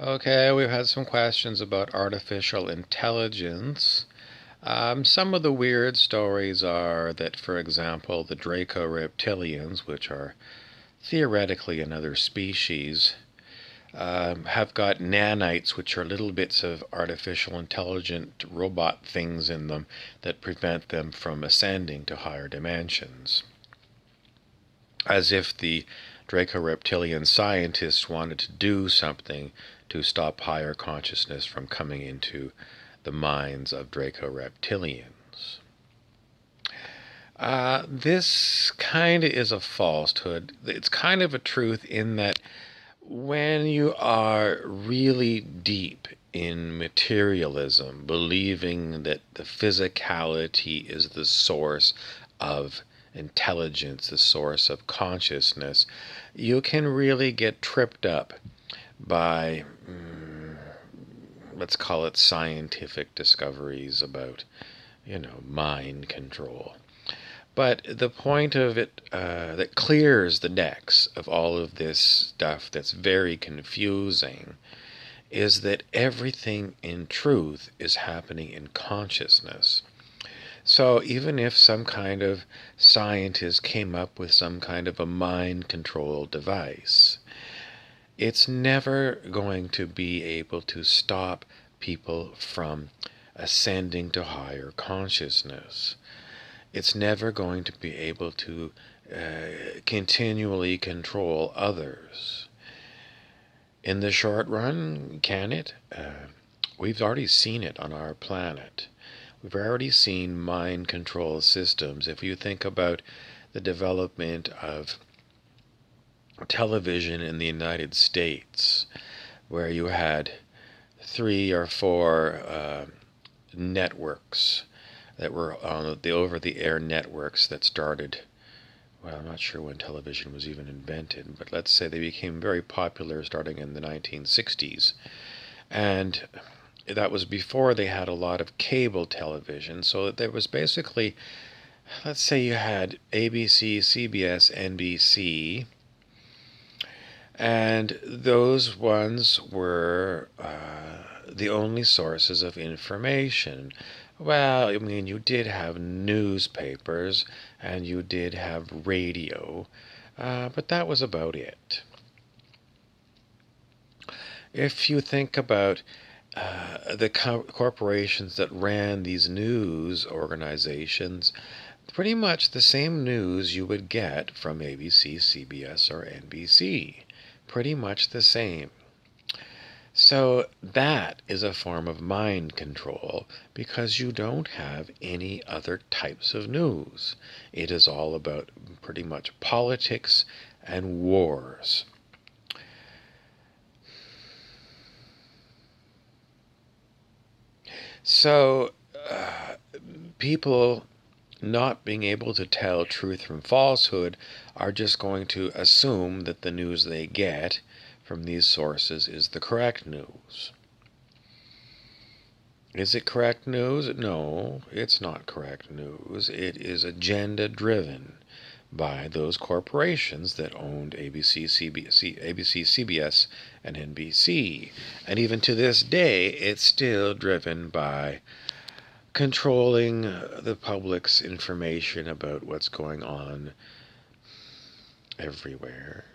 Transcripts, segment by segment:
Okay, we've had some questions about artificial intelligence. Some of the weird stories are that, for example, the Draco reptilians, which are theoretically another species, have got nanites, which are little bits of artificial intelligent robot things in them that prevent them from ascending to higher dimensions. As if the Draco reptilian scientists wanted to do something to stop higher consciousness from coming into the minds of Draco reptilians. This kind of is a falsehood. It's kind of a truth in that when you are really deep in materialism, believing that the physicality is the source of intelligence, the source of consciousness, you can really get tripped up by, let's call it scientific discoveries about, mind control. But the point of it that clears the decks of all of this stuff that's very confusing is that everything in truth is happening in consciousness. So even if some kind of scientist came up with some kind of a mind control device, it's never going to be able to stop people from ascending to higher consciousness. It's never going to be able to continually control others. In the short run, can it? We've already seen it on our planet. We've already seen mind control systems. If you think about the development of television in the United States, where you had 3 or 4 networks that were on the over-the-air networks that started, well, I'm not sure when television was even invented, but let's say they became very popular starting in the 1960s. And that was before they had a lot of cable television, so there was basically, let's say you had ABC, CBS, NBC, and those ones were the only sources of information. Well, I mean, you did have newspapers and you did have radio, but that was about it. If you think about the corporations that ran these news organizations, pretty much the same news you would get from ABC, CBS, or NBC. Pretty much the same. So that is a form of mind control because you don't have any other types of news. It is all about pretty much politics and wars. So people not being able to tell truth from falsehood are just going to assume that the news they get from these sources is the correct news. Is it correct news? No, it's not correct news. It is agenda driven by those corporations that owned ABC, CBS, and NBC. And even to this day, it's still driven by controlling the public's information about what's going on everywhere.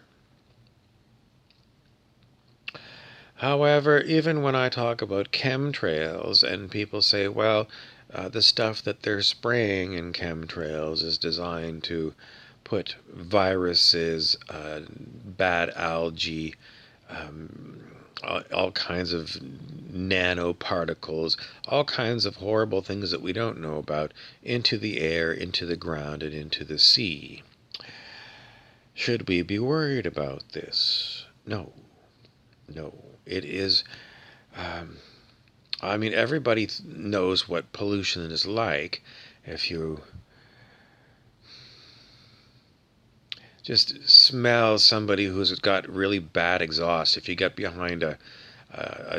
However, even when I talk about chemtrails and people say, well, the stuff that they're spraying in chemtrails is designed to put viruses, bad algae, all kinds of nanoparticles, all kinds of horrible things that we don't know about into the air, into the ground, and into the sea. Should we be worried about this? No. No. It is, I mean, everybody knows what pollution is like. If you just smell somebody who's got really bad exhaust, if you get behind a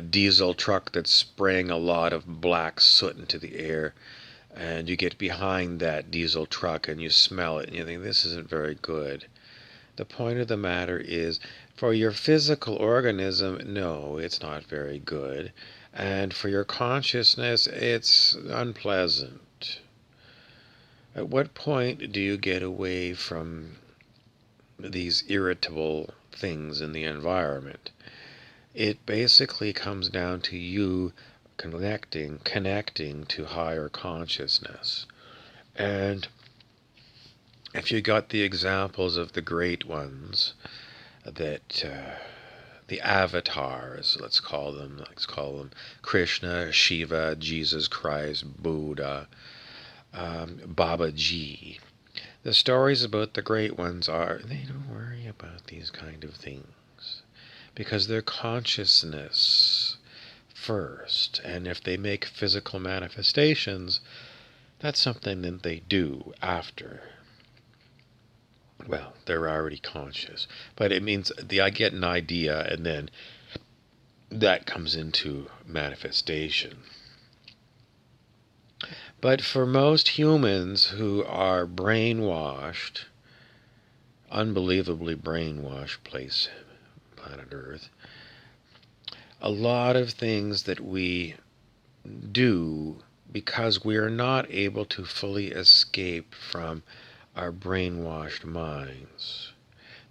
diesel truck that's spraying a lot of black soot into the air, and you get behind that diesel truck and you smell it and you think, this isn't very good. The point of the matter is, for your physical organism, no, it's not very good. And for your consciousness, it's unpleasant. At what point do you get away from these irritable things in the environment? It basically comes down to you connecting to higher consciousness. And if you got the examples of the great ones, that the avatars, let's call them Krishna, Shiva, Jesus Christ, Buddha, Babaji. The stories about the great ones are, they don't worry about these kind of things because their consciousness first. And if they make physical manifestations, that's something that they do after. Well, they're already conscious. But it means I get an idea, and then that comes into manifestation. But for most humans who are brainwashed, unbelievably brainwashed planet Earth, a lot of things that we do, because we are not able to fully escape from our brainwashed minds.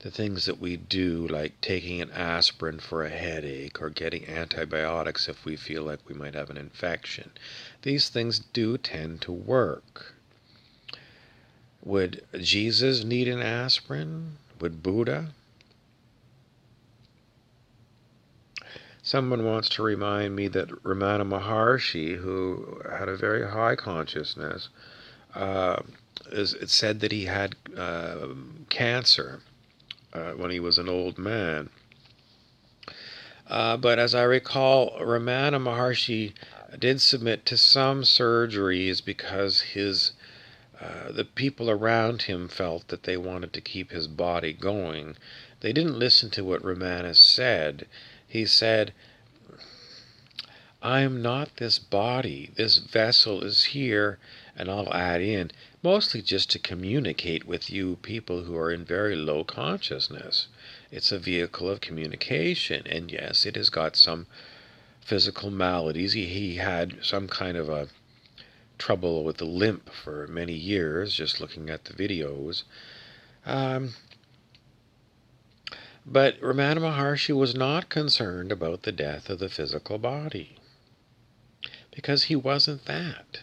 The things that we do, like taking an aspirin for a headache or getting antibiotics if we feel like we might have an infection, these things do tend to work. Would Jesus need an aspirin? Would Buddha? Someone wants to remind me that Ramana Maharshi, who had a very high consciousness, it said that he had cancer when he was an old man. But as I recall, Ramana Maharshi did submit to some surgeries because the people around him felt that they wanted to keep his body going. They didn't listen to what Ramana said. He said, I am not this body. This vessel is here, and I'll add in, mostly just to communicate with you people who are in very low consciousness. It's a vehicle of communication, and yes, it has got some physical maladies. He had some kind of a trouble with the limp for many years, just looking at the videos. But Ramana Maharshi was not concerned about the death of the physical body, because he wasn't that.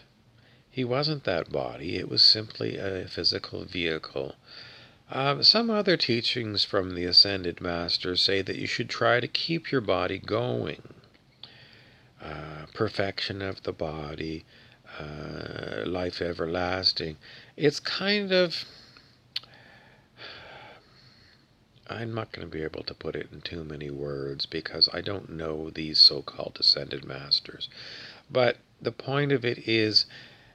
He wasn't that body. It was simply a physical vehicle. Some other teachings from the Ascended Masters say that you should try to keep your body going. Perfection of the body, life everlasting. It's kind of... I'm not going to be able to put it in too many words because I don't know these so-called Ascended Masters. But the point of it is,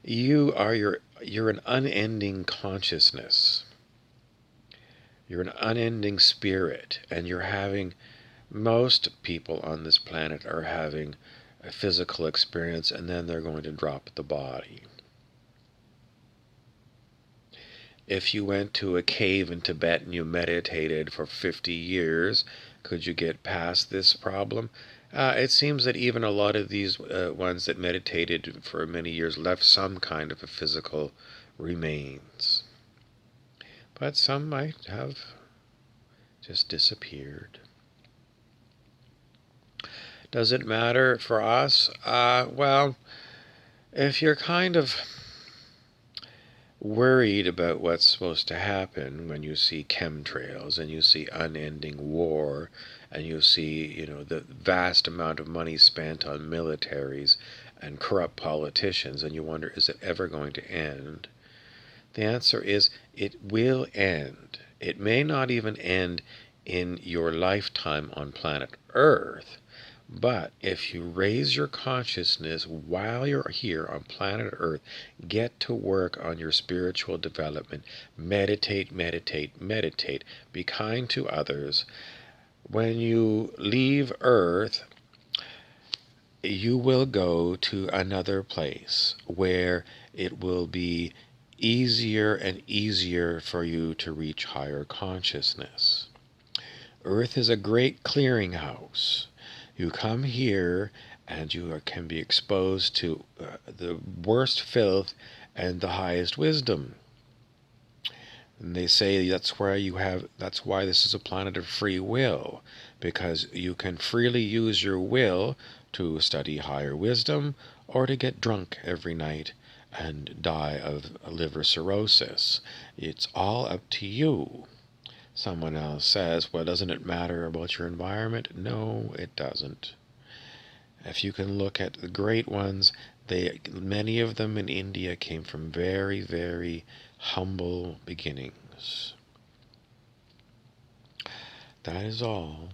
you're an unending consciousness. You're an unending spirit, and most people on this planet are having a physical experience, and then they're going to drop the body. If you went to a cave in Tibet and you meditated for 50 years, could you get past this problem? It seems that even a lot of these ones that meditated for many years left some kind of a physical remains. But some might have just disappeared. Does it matter for us? Well, if you're kind of worried about what's supposed to happen when you see chemtrails and you see unending war and you see, the vast amount of money spent on militaries and corrupt politicians, and you wonder, is it ever going to end? The answer is, it will end. It may not even end in your lifetime on planet Earth, but if you raise your consciousness while you're here on planet Earth, get to work on your spiritual development, meditate, meditate, meditate, be kind to others. When you leave Earth, you will go to another place where it will be easier and easier for you to reach higher consciousness. Earth is a great clearinghouse. You come here and can be exposed to the worst filth and the highest wisdom. And they say that's why this is a planet of free will, because you can freely use your will to study higher wisdom or to get drunk every night and die of liver cirrhosis. It's all up to you. Someone else says, well, doesn't it matter about your environment? No, it doesn't. If you can look at the great ones, many of them in India came from very, very humble beginnings. That is all.